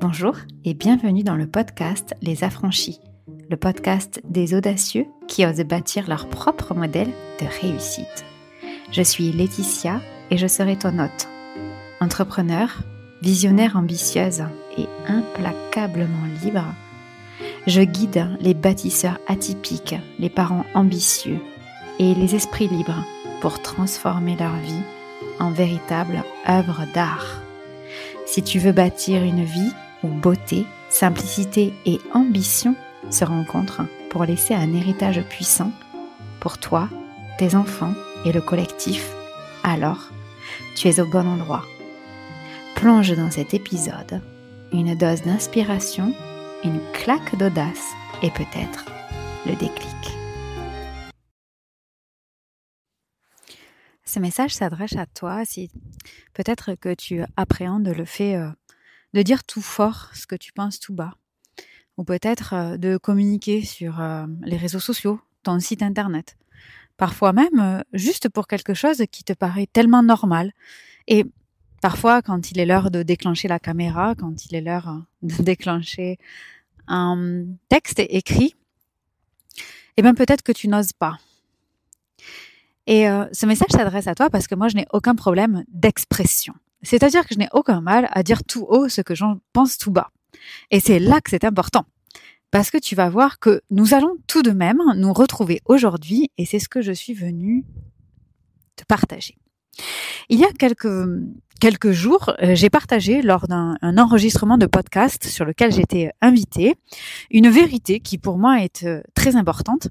Bonjour et bienvenue dans le podcast Les Affranchis, le podcast des audacieux qui osent bâtir leur propre modèle de réussite. Je suis Laetitia et je serai ton hôte. Entrepreneur, visionnaire ambitieuse et implacablement libre, je guide les bâtisseurs atypiques, les parents ambitieux et les esprits libres pour transformer leur vie en véritable œuvre d'art. Si tu veux bâtir une vie où beauté, simplicité et ambition se rencontrent pour laisser un héritage puissant pour toi, tes enfants et le collectif, alors tu es au bon endroit. Plonge dans cet épisode une dose d'inspiration, une claque d'audace et peut-être le déclic. Ce message s'adresse à toi si peut-être que tu appréhendes le fait de dire tout fort ce que tu penses tout bas, ou peut-être de communiquer sur les réseaux sociaux, ton site internet, parfois même juste pour quelque chose qui te paraît tellement normal. Et parfois, quand il est l'heure de déclencher la caméra, quand il est l'heure de déclencher un texte écrit, eh bien peut-être que tu n'oses pas. Et ce message s'adresse à toi parce que moi, je n'ai aucun problème d'expression. C'est-à-dire que je n'ai aucun mal à dire tout haut ce que j'en pense tout bas. Et c'est là que c'est important. Parce que tu vas voir que nous allons tout de même nous retrouver aujourd'hui et c'est ce que je suis venue te partager. Il y a quelques jours, j'ai partagé lors d'un enregistrement de podcast sur lequel j'étais invitée, une vérité qui pour moi est très importante.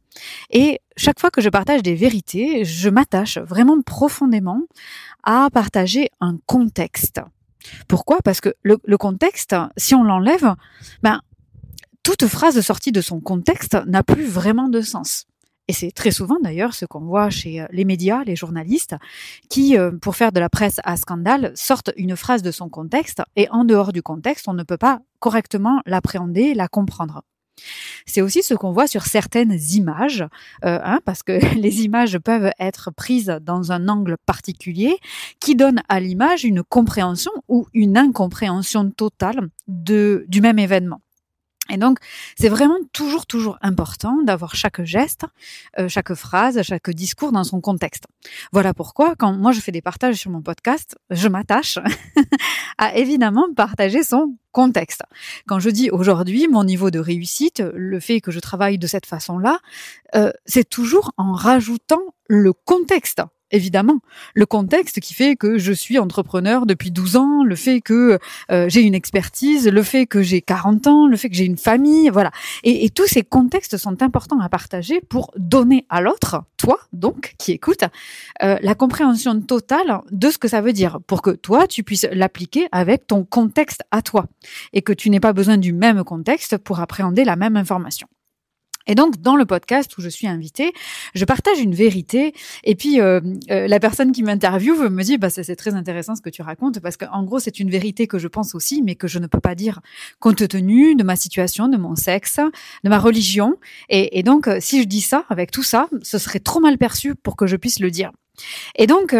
Et chaque fois que je partage des vérités, je m'attache vraiment profondément à partager un contexte. Pourquoi ? Parce que le contexte, si on l'enlève, toute phrase sortie de son contexte n'a plus vraiment de sens. Et c'est très souvent d'ailleurs ce qu'on voit chez les médias, les journalistes, qui, pour faire de la presse à scandale, sortent une phrase de son contexte et en dehors du contexte, on ne peut pas correctement l'appréhender, la comprendre. C'est aussi ce qu'on voit sur certaines images, parce que les images peuvent être prises dans un angle particulier qui donne à l'image une compréhension ou une incompréhension totale du même événement. Et donc, c'est vraiment toujours important d'avoir chaque geste, chaque phrase, chaque discours dans son contexte. Voilà pourquoi, quand moi je fais des partages sur mon podcast, je m'attache à évidemment partager son contexte. Quand je dis aujourd'hui mon niveau de réussite, le fait que je travaille de cette façon-là, c'est toujours en rajoutant le contexte. Évidemment, le contexte qui fait que je suis entrepreneur depuis 12 ans, le fait que j'ai une expertise, le fait que j'ai 40 ans, le fait que j'ai une famille, voilà. Et tous ces contextes sont importants à partager pour donner à l'autre, toi donc, qui écoute, la compréhension totale de ce que ça veut dire, pour que toi, tu puisses l'appliquer avec ton contexte à toi, et que tu n'aies pas besoin du même contexte pour appréhender la même information. Et donc, dans le podcast où je suis invitée, je partage une vérité et puis la personne qui m'interviewe me dit c'est très intéressant ce que tu racontes parce qu'en gros, c'est une vérité que je pense aussi mais que je ne peux pas dire compte tenu de ma situation, de mon sexe, de ma religion. Et donc, si je dis ça, avec tout ça, ce serait trop mal perçu pour que je puisse le dire. Et donc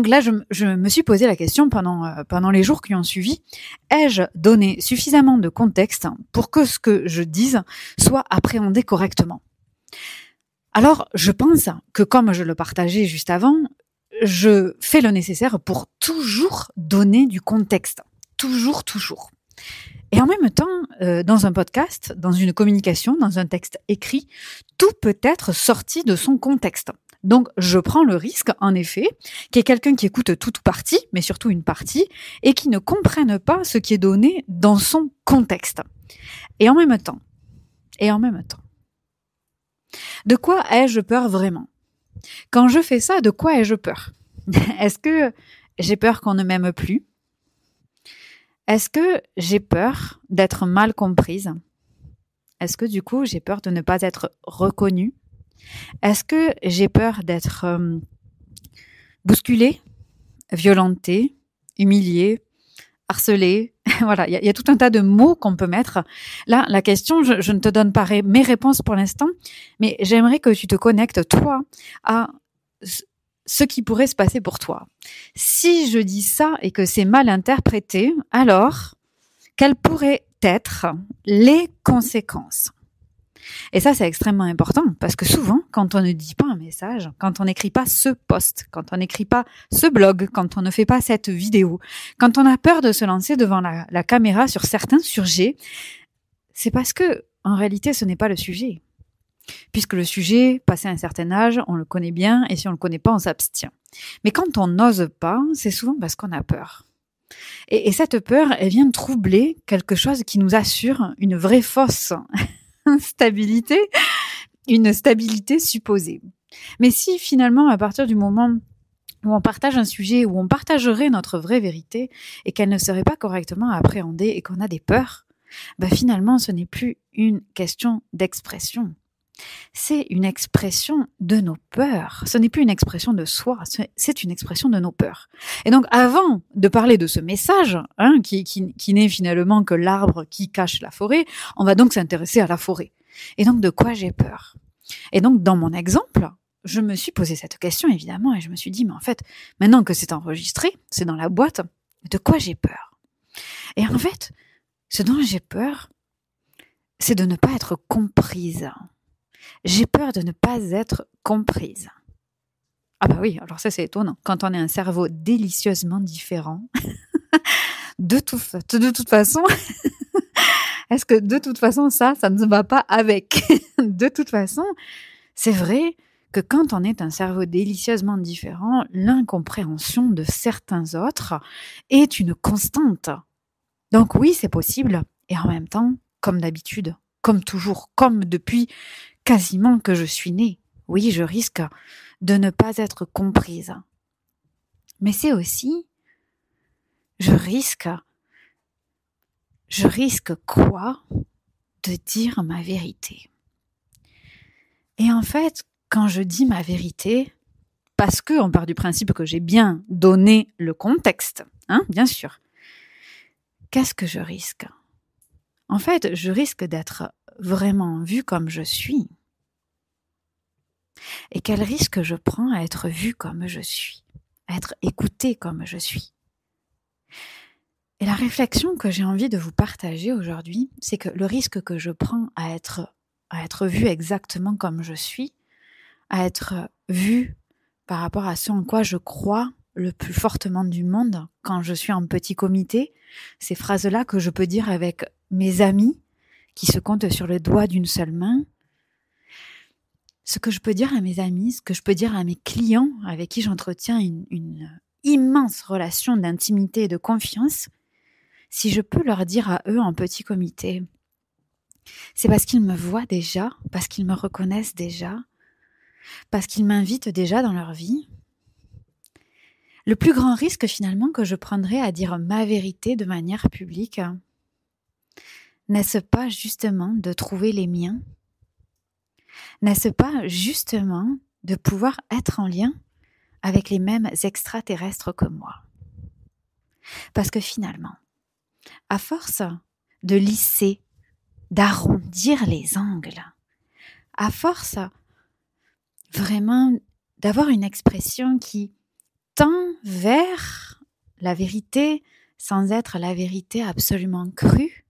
là, je me suis posé la question pendant les jours qui ont suivi. Ai-je donné suffisamment de contexte pour que ce que je dise soit appréhendé correctement ? Alors, je pense que comme je le partageais juste avant, je fais le nécessaire pour toujours donner du contexte. Toujours. Et en même temps, dans un podcast, dans une communication, dans un texte écrit, tout peut être sorti de son contexte. Donc, je prends le risque, en effet, qu'il y ait quelqu'un qui écoute tout ou partie, mais surtout une partie, et qui ne comprenne pas ce qui est donné dans son contexte. Et en même temps, de quoi ai-je peur vraiment ? Quand je fais ça, de quoi ai-je peur ? Est-ce que j'ai peur qu'on ne m'aime plus ? Est-ce que j'ai peur d'être mal comprise ? Est-ce que du coup, j'ai peur de ne pas être reconnue ? Est-ce que j'ai peur d'être bousculée, violentée, humiliée, harcelée ? Voilà, il y a tout un tas de mots qu'on peut mettre. Là, la question, je ne te donne pas mes réponses pour l'instant, mais j'aimerais que tu te connectes, toi, à ce qui pourrait se passer pour toi. Si je dis ça et que c'est mal interprété, alors quelles pourraient être les conséquences? Et ça, c'est extrêmement important parce que souvent, quand on ne dit pas un message, quand on n'écrit pas ce post, quand on n'écrit pas ce blog, quand on ne fait pas cette vidéo, quand on a peur de se lancer devant la caméra sur certains sujets, c'est parce que, en réalité, ce n'est pas le sujet. Puisque le sujet, passé un certain âge, on le connaît bien et si on le connaît pas, on s'abstient. Mais quand on n'ose pas, c'est souvent parce qu'on a peur. Et cette peur, elle vient troubler quelque chose qui nous assure une vraie fausse stabilité, une stabilité supposée. Mais si finalement, à partir du moment où on partage un sujet, où on partagerait notre vraie vérité et qu'elle ne serait pas correctement appréhendée et qu'on a des peurs, finalement, ce n'est plus une question d'expression. C'est une expression de nos peurs. Ce n'est plus une expression de soi, c'est une expression de nos peurs. Et donc, avant de parler de ce message, qui n'est finalement que l'arbre qui cache la forêt, on va donc s'intéresser à la forêt. Et donc, de quoi j'ai peur? Et donc, dans mon exemple, je me suis posé cette question, évidemment, et je me suis dit, mais en fait, maintenant que c'est enregistré, c'est dans la boîte, de quoi j'ai peur? Et en fait, ce dont j'ai peur, c'est de ne pas être comprise. J'ai peur de ne pas être comprise. Ah bah oui, alors ça c'est étonnant. Quand on a un cerveau délicieusement différent, de toute façon, est-ce que de toute façon ça ne va pas avec? De toute façon, c'est vrai que quand on est un cerveau délicieusement différent, l'incompréhension de certains autres est une constante. Donc oui, c'est possible. Et en même temps, comme d'habitude, comme toujours, comme depuis quasiment que je suis née, oui, je risque de ne pas être comprise. Mais c'est aussi, je risque quoi? De dire ma vérité. Et en fait, quand je dis ma vérité, parce que on part du principe que j'ai bien donné le contexte, bien sûr, qu'est-ce que je risque? En fait, je risque d'être vraiment vue comme je suis. Et quel risque je prends à être vue comme je suis, à être écoutée comme je suis. Et la réflexion que j'ai envie de vous partager aujourd'hui, c'est que le risque que je prends à être vue exactement comme je suis, à être vue par rapport à ce en quoi je crois le plus fortement du monde quand je suis en petit comité, ces phrases-là que je peux dire avec mes amis qui se comptent sur le doigt d'une seule main, ce que je peux dire à mes amis, ce que je peux dire à mes clients avec qui j'entretiens une immense relation d'intimité et de confiance, si je peux leur dire à eux en petit comité, c'est parce qu'ils me voient déjà, parce qu'ils me reconnaissent déjà, parce qu'ils m'invitent déjà dans leur vie. Le plus grand risque finalement que je prendrais à dire ma vérité de manière publique, n'est-ce pas justement de trouver les miens? N'est-ce pas justement de pouvoir être en lien avec les mêmes extraterrestres que moi? Parce que finalement, à force de lisser, d'arrondir les angles, à force vraiment d'avoir une expression qui tend vers la vérité sans être la vérité absolument crue,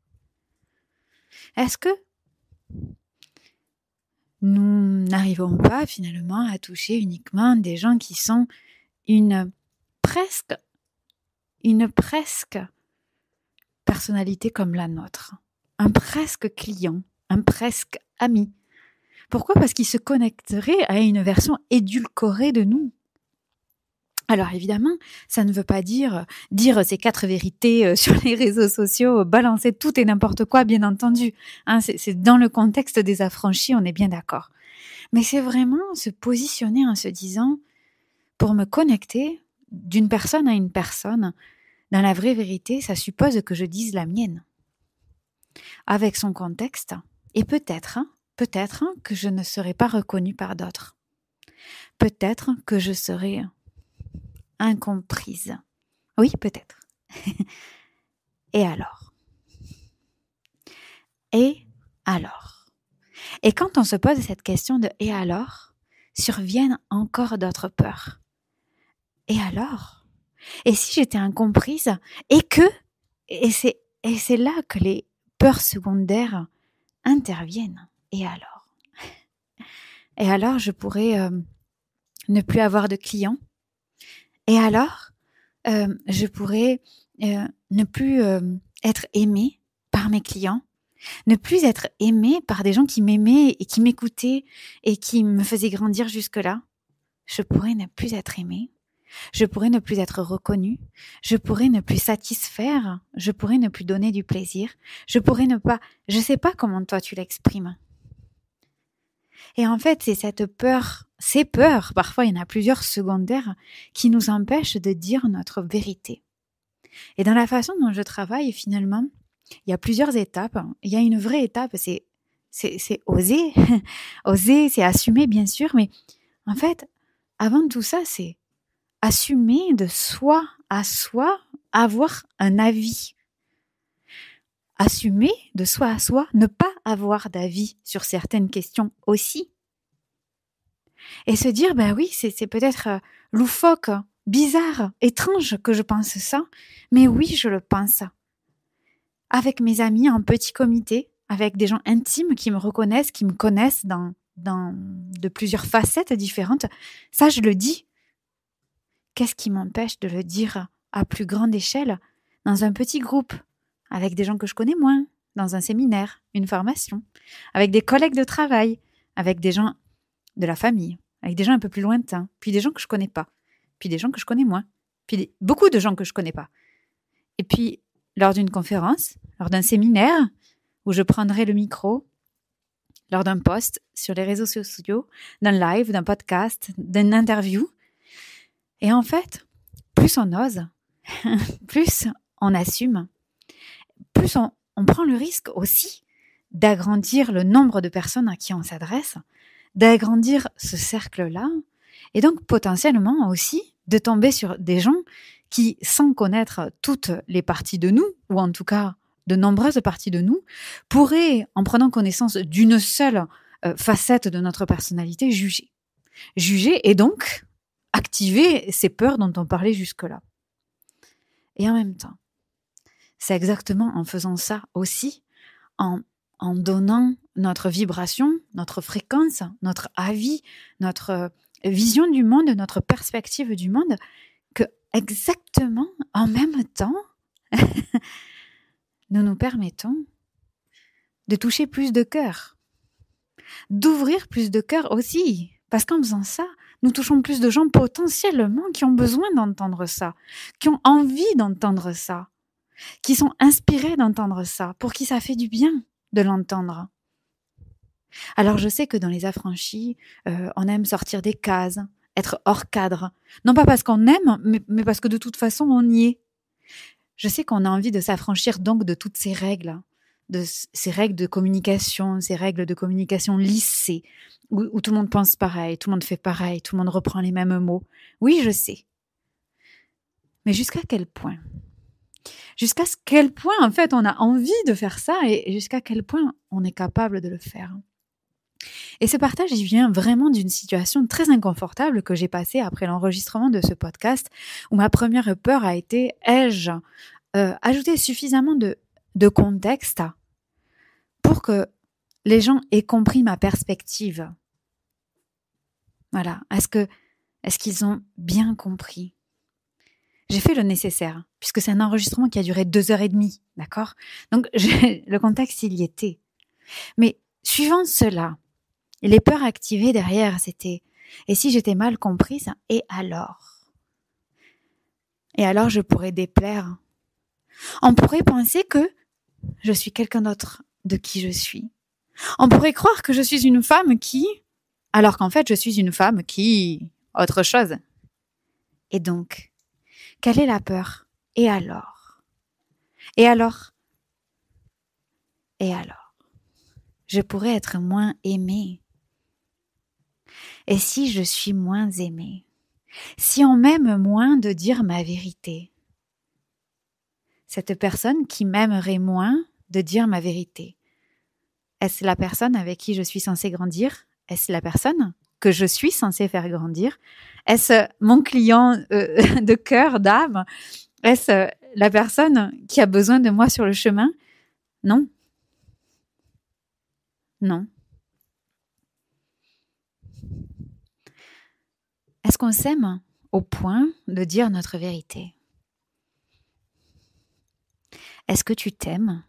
est-ce que nous n'arrivons pas finalement à toucher uniquement des gens qui sont une presque personnalité comme la nôtre, un presque client, un presque ami? Pourquoi? Parce qu'ils se connecteraient à une version édulcorée de nous. Alors évidemment, ça ne veut pas dire ces 4 vérités sur les réseaux sociaux, balancer tout et n'importe quoi, bien entendu. C'est dans le contexte des affranchis, on est bien d'accord. Mais c'est vraiment se positionner en se disant, pour me connecter d'une personne à une personne, dans la vraie vérité, ça suppose que je dise la mienne, avec son contexte, et peut-être que je ne serai pas reconnue par d'autres. Peut-être que je serai incomprise. Oui, peut-être. Et alors? Et alors? Et quand on se pose cette question de « et alors ?», surviennent encore d'autres peurs. Et alors? Et si j'étais incomprise et c'est Et c'est là que les peurs secondaires interviennent. Et alors, je pourrais ne plus avoir de clients. Et alors, je pourrais ne plus être aimée par mes clients, ne plus être aimée par des gens qui m'aimaient et qui m'écoutaient et qui me faisaient grandir jusque-là. Je pourrais ne plus être aimée, je pourrais ne plus être reconnue, je pourrais ne plus satisfaire, je pourrais ne plus donner du plaisir, je pourrais ne pas... Je sais pas comment toi tu l'exprimes. Et en fait, c'est cette peur, ces peurs, parfois il y en a plusieurs secondaires, qui nous empêchent de dire notre vérité. Et dans la façon dont je travaille, finalement, il y a plusieurs étapes. Il y a une vraie étape, c'est oser. Oser, c'est assumer, bien sûr, mais en fait, avant tout ça, c'est assumer de soi à soi, avoir un avis. Assumer de soi à soi, ne pas avoir d'avis sur certaines questions aussi. Et se dire, ben oui, c'est peut-être loufoque, bizarre, étrange que je pense ça, mais oui, je le pense. Avec mes amis en petit comité, avec des gens intimes qui me reconnaissent, qui me connaissent dans de plusieurs facettes différentes, ça je le dis. Qu'est-ce qui m'empêche de le dire à plus grande échelle dans un petit groupe, avec des gens que je connais moins, dans un séminaire, une formation, avec des collègues de travail, avec des gens de la famille, avec des gens un peu plus lointains, puis des gens que je connais pas, puis des gens que je connais moins, puis beaucoup de gens que je connais pas. Et puis, lors d'une conférence, lors d'un séminaire, où je prendrai le micro, lors d'un post sur les réseaux sociaux, d'un live, d'un podcast, d'une interview. Et en fait, plus on ose, plus on assume, plus on prend le risque aussi d'agrandir le nombre de personnes à qui on s'adresse, d'agrandir ce cercle-là, et donc potentiellement aussi de tomber sur des gens qui, sans connaître toutes les parties de nous, ou en tout cas de nombreuses parties de nous, pourraient, en prenant connaissance d'une seule facette de notre personnalité, juger. Juger et donc activer ces peurs dont on parlait jusque-là. Et en même temps, c'est exactement en faisant ça aussi, en donnant notre vibration, notre fréquence, notre avis, notre vision du monde, notre perspective du monde, que exactement en même temps, nous nous permettons de toucher plus de cœur, d'ouvrir plus de cœur aussi, parce qu'en faisant ça, nous touchons plus de gens potentiellement qui ont besoin d'entendre ça, qui ont envie d'entendre ça, qui sont inspirés d'entendre ça, pour qui ça fait du bien de l'entendre. Alors je sais que dans les affranchis, on aime sortir des cases, être hors cadre. Non pas parce qu'on aime, mais parce que de toute façon on y est. Je sais qu'on a envie de s'affranchir donc de toutes ces règles, de ces règles de communication, ces règles de communication lissées, où tout le monde pense pareil, tout le monde fait pareil, tout le monde reprend les mêmes mots. Oui, je sais. Mais jusqu'à quel point ? Jusqu'à quel point, en fait, on a envie de faire ça et jusqu'à quel point on est capable de le faire. Et ce partage, il vient vraiment d'une situation très inconfortable que j'ai passée après l'enregistrement de ce podcast, où ma première peur a été, ai-je ajouté suffisamment de contexte pour que les gens aient compris ma perspective. Voilà. Est-ce qu'ils ont bien compris ? J'ai fait le nécessaire, puisque c'est un enregistrement qui a duré 2h30, d'accord ? Donc, le contexte, il y était. Mais, suivant cela, les peurs activées derrière, c'était « et si j'étais mal comprise, et alors ?» Et alors, je pourrais déplaire. On pourrait penser que je suis quelqu'un d'autre de qui je suis. On pourrait croire que je suis une femme qui... alors qu'en fait, je suis une femme qui... autre chose. Et donc, quelle est la peur ? Et alors ? Et alors ? Et alors ? Je pourrais être moins aimée. Et si je suis moins aimée ? Si on m'aime moins de dire ma vérité ? Cette personne qui m'aimerait moins de dire ma vérité, est-ce la personne avec qui je suis censée grandir ? Est-ce la personne que je suis censée faire grandir ? Est-ce mon client de cœur, d'âme ? Est-ce la personne qui a besoin de moi sur le chemin? Non. Non. Est-ce qu'on s'aime au point de dire notre vérité? Est-ce que tu t'aimes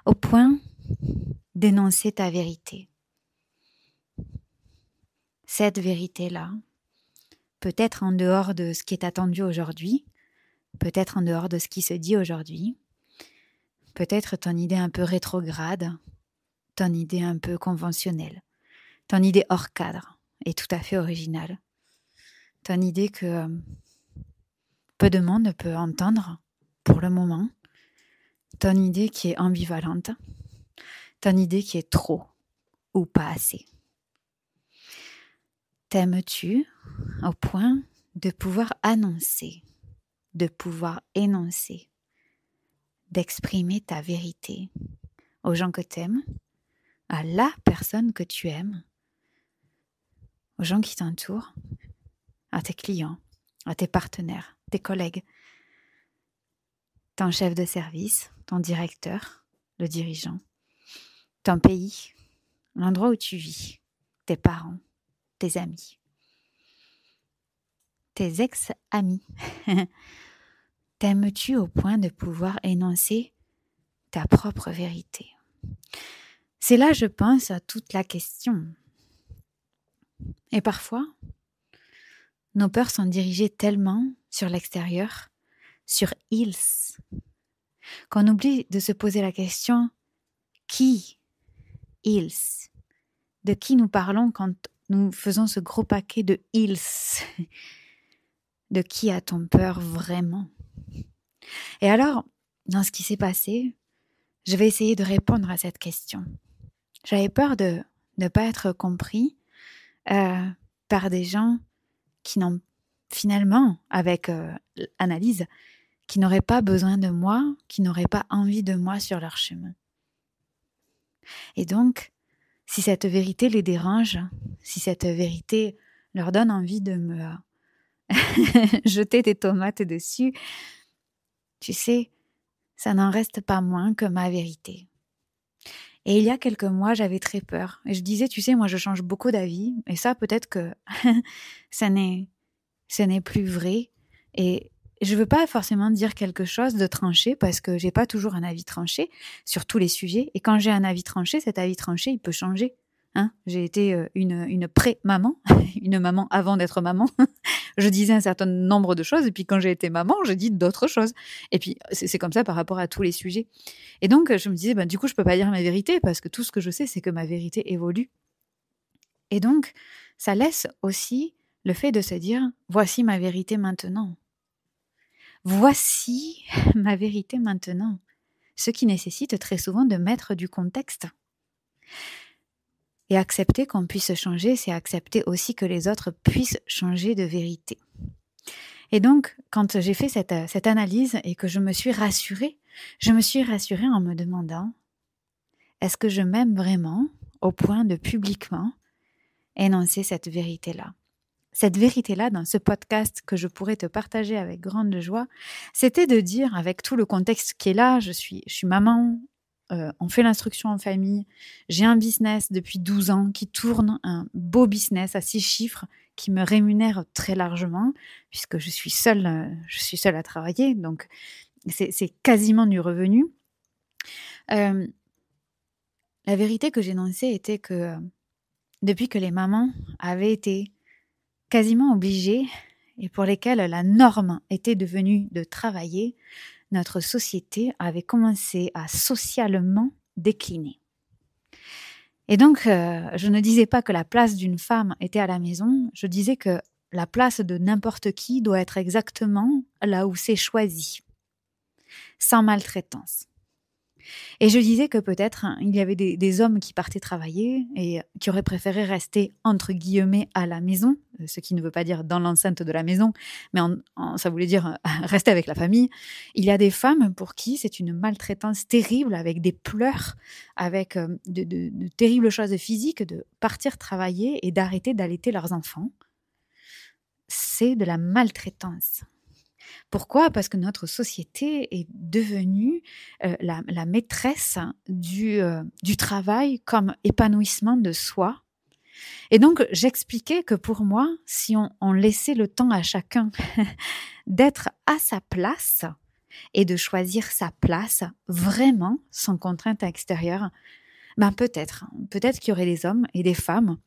au point d'énoncer ta vérité? Cette vérité-là, peut-être en dehors de ce qui est attendu aujourd'hui, peut-être en dehors de ce qui se dit aujourd'hui, peut-être ton idée un peu rétrograde, ton idée un peu conventionnelle, ton idée hors cadre est tout à fait originale, ton idée que peu de monde peut entendre pour le moment, ton idée qui est ambivalente, ton idée qui est trop ou pas assez. T'aimes-tu au point de pouvoir annoncer, de pouvoir énoncer, d'exprimer ta vérité aux gens que t'aimes, à la personne que tu aimes, aux gens qui t'entourent, à tes clients, à tes partenaires, tes collègues, ton chef de service, ton directeur, le dirigeant, ton pays, l'endroit où tu vis, tes parents, tes amis, tes ex-amis. T'aimes-tu au point de pouvoir énoncer ta propre vérité? C'est là, je pense, à toute la question. Et parfois, nos peurs sont dirigées tellement sur l'extérieur, sur ils, qu'on oublie de se poser la question qui ils? De qui nous parlons quand nous faisons ce gros paquet de ils? De qui a-t-on peur vraiment? Et alors, dans ce qui s'est passé, je vais essayer de répondre à cette question. J'avais peur de ne pas être compris par des gens qui n'ont finalement, avec analyse, qui n'auraient pas besoin de moi, qui n'auraient pas envie de moi sur leur chemin. Et donc, si cette vérité les dérange, si cette vérité leur donne envie de me jeter des tomates dessus, tu sais, ça n'en reste pas moins que ma vérité. Et il y a quelques mois, j'avais très peur. Et je disais, tu sais, moi, je change beaucoup d'avis. Et ça, peut-être que ce n'est plus vrai. Et je veux pas forcément dire quelque chose de tranché parce que j'ai pas toujours un avis tranché sur tous les sujets. Et quand j'ai un avis tranché, cet avis tranché, il peut changer. Hein, j'ai été une pré-maman, une maman avant d'être maman. Je disais un certain nombre de choses et puis quand j'ai été maman, je dis d'autres choses. Et puis c'est comme ça par rapport à tous les sujets. Et donc je me disais, du coup je peux pas dire ma vérité parce que tout ce que je sais c'est que ma vérité évolue. Et donc ça laisse aussi le fait de se dire, voici ma vérité maintenant. Voici ma vérité maintenant. Ce qui nécessite très souvent de mettre du contexte. Et accepter qu'on puisse changer, c'est accepter aussi que les autres puissent changer de vérité. Et donc, quand j'ai fait cette analyse et que je me suis rassurée en me demandant, est-ce que je m'aime vraiment au point de publiquement énoncer cette vérité-là? Cette vérité-là, dans ce podcast que je pourrais te partager avec grande joie, c'était de dire, avec tout le contexte qui est là, je suis maman, on fait l'instruction en famille, j'ai un business depuis 12 ans qui tourne, un beau business à 6 chiffres qui me rémunère très largement puisque je suis seule à travailler, donc c'est quasiment du revenu. La vérité que j'énonçais était que depuis que les mamans avaient été quasiment obligées et pour lesquelles la norme était devenue de travailler, notre société avait commencé à socialement décliner. Et donc, je ne disais pas que la place d'une femme était à la maison, je disais que la place de n'importe qui doit être exactement là où c'est choisi, sans maltraitance. Et je disais que peut-être il y avait des hommes qui partaient travailler et qui auraient préféré rester entre guillemets à la maison, ce qui ne veut pas dire dans l'enceinte de la maison, mais ça voulait dire rester avec la famille. Il y a des femmes pour qui c'est une maltraitance terrible, avec des pleurs, avec de terribles choses physiques, de partir travailler et d'arrêter d'allaiter leurs enfants. C'est de la maltraitance. Pourquoi ? Parce que notre société est devenue la maîtresse du travail comme épanouissement de soi. Et donc, j'expliquais que pour moi, si on laissait le temps à chacun d'être à sa place et de choisir sa place vraiment sans contrainte extérieure, ben peut-être qu'il y aurait des hommes et des femmes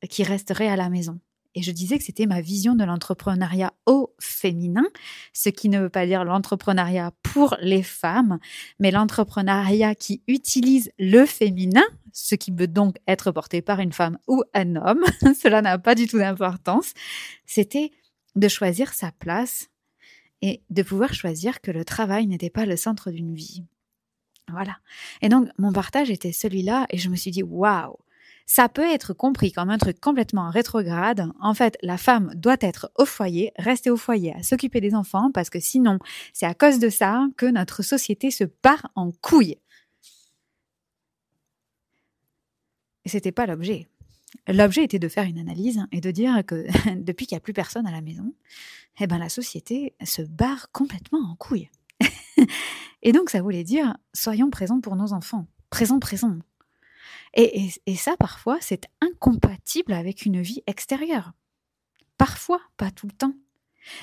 qui resteraient à la maison. Et je disais que c'était ma vision de l'entrepreneuriat au féminin, ce qui ne veut pas dire l'entrepreneuriat pour les femmes, mais l'entrepreneuriat qui utilise le féminin, ce qui peut donc être porté par une femme ou un homme, cela n'a pas du tout d'importance. C'était de choisir sa place et de pouvoir choisir que le travail n'était pas le centre d'une vie. Voilà. Et donc, mon partage était celui-là et je me suis dit, waouh, ça peut être compris comme un truc complètement rétrograde. En fait, la femme doit être au foyer, rester au foyer, à s'occuper des enfants, parce que sinon, c'est à cause de ça que notre société se part en couille. Et c'était pas l'objet. L'objet était de faire une analyse et de dire que depuis qu'il n'y a plus personne à la maison, eh ben, la société se barre complètement en couille. Et donc, ça voulait dire, soyons présents pour nos enfants. Présents. Et ça, parfois, c'est incompatible avec une vie extérieure. Parfois, pas tout le temps.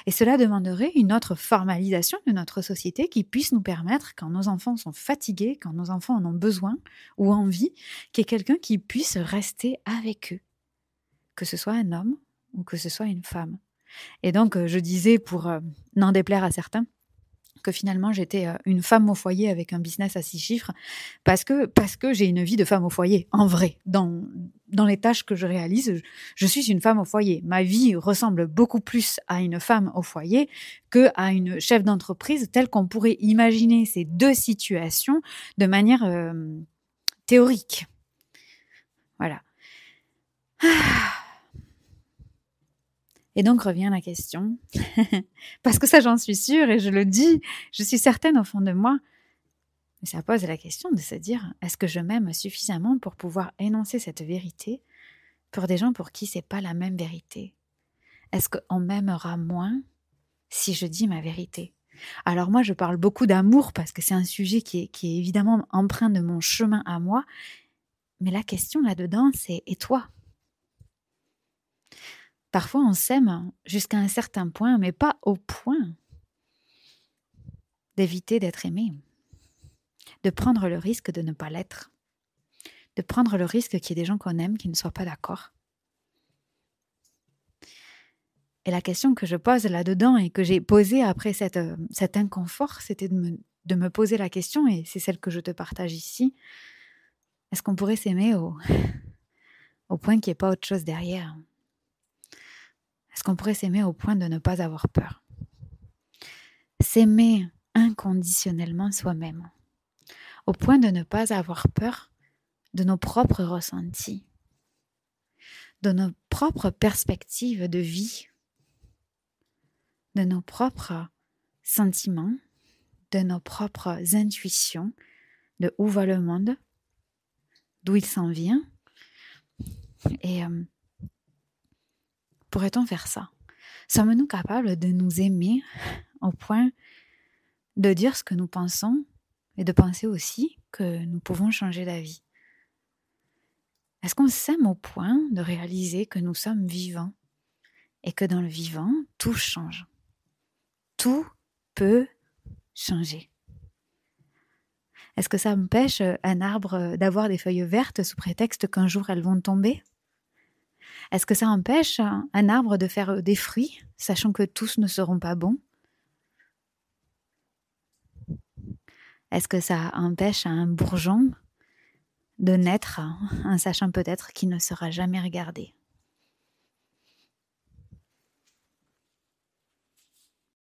Et cela demanderait une autre formalisation de notre société qui puisse nous permettre, quand nos enfants sont fatigués, quand nos enfants en ont besoin ou envie, qu'il y ait quelqu'un qui puisse rester avec eux. Que ce soit un homme ou que ce soit une femme. Et donc, je disais, pour n'en déplaire à certains, que finalement j'étais une femme au foyer avec un business à 6 chiffres parce que j'ai une vie de femme au foyer, en vrai. Dans les tâches que je réalise, je suis une femme au foyer. Ma vie ressemble beaucoup plus à une femme au foyer qu'à une chef d'entreprise, telle qu'on pourrait imaginer ces deux situations de manière théorique. Voilà. Et donc revient la question, parce que ça j'en suis sûre et je le dis, je suis certaine au fond de moi, mais ça pose la question de se dire, est-ce que je m'aime suffisamment pour pouvoir énoncer cette vérité pour des gens pour qui c'est pas la même vérité ? Est-ce qu'on m'aimera moins si je dis ma vérité ? Alors moi je parle beaucoup d'amour parce que c'est un sujet qui est évidemment empreint de mon chemin à moi, mais la question là-dedans c'est, et toi ? Parfois, on s'aime jusqu'à un certain point, mais pas au point d'éviter d'être aimé, de prendre le risque de ne pas l'être, de prendre le risque qu'il y ait des gens qu'on aime qui ne soient pas d'accord. Et la question que je pose là-dedans et que j'ai posée après cet inconfort, c'était de me poser la question, et c'est celle que je te partage ici, est-ce qu'on pourrait s'aimer au point qu'il n'y ait pas autre chose derrière ? Est-ce qu'on pourrait s'aimer au point de ne pas avoir peur ? S'aimer inconditionnellement soi-même, au point de ne pas avoir peur de nos propres ressentis, de nos propres perspectives de vie, de nos propres sentiments, de nos propres intuitions, de où va le monde, d'où il s'en vient. Et pourrait-on faire ça ? Sommes-nous capables de nous aimer au point de dire ce que nous pensons et de penser aussi que nous pouvons changer d'avis ? Est-ce qu'on s'aime au point de réaliser que nous sommes vivants et que dans le vivant, tout change ? Tout peut changer. Est-ce que ça empêche un arbre d'avoir des feuilles vertes sous prétexte qu'un jour elles vont tomber ? Est-ce que ça empêche un arbre de faire des fruits, sachant que tous ne seront pas bons ? Est-ce que ça empêche un bourgeon de naître, en sachant peut-être qu'il ne sera jamais regardé ?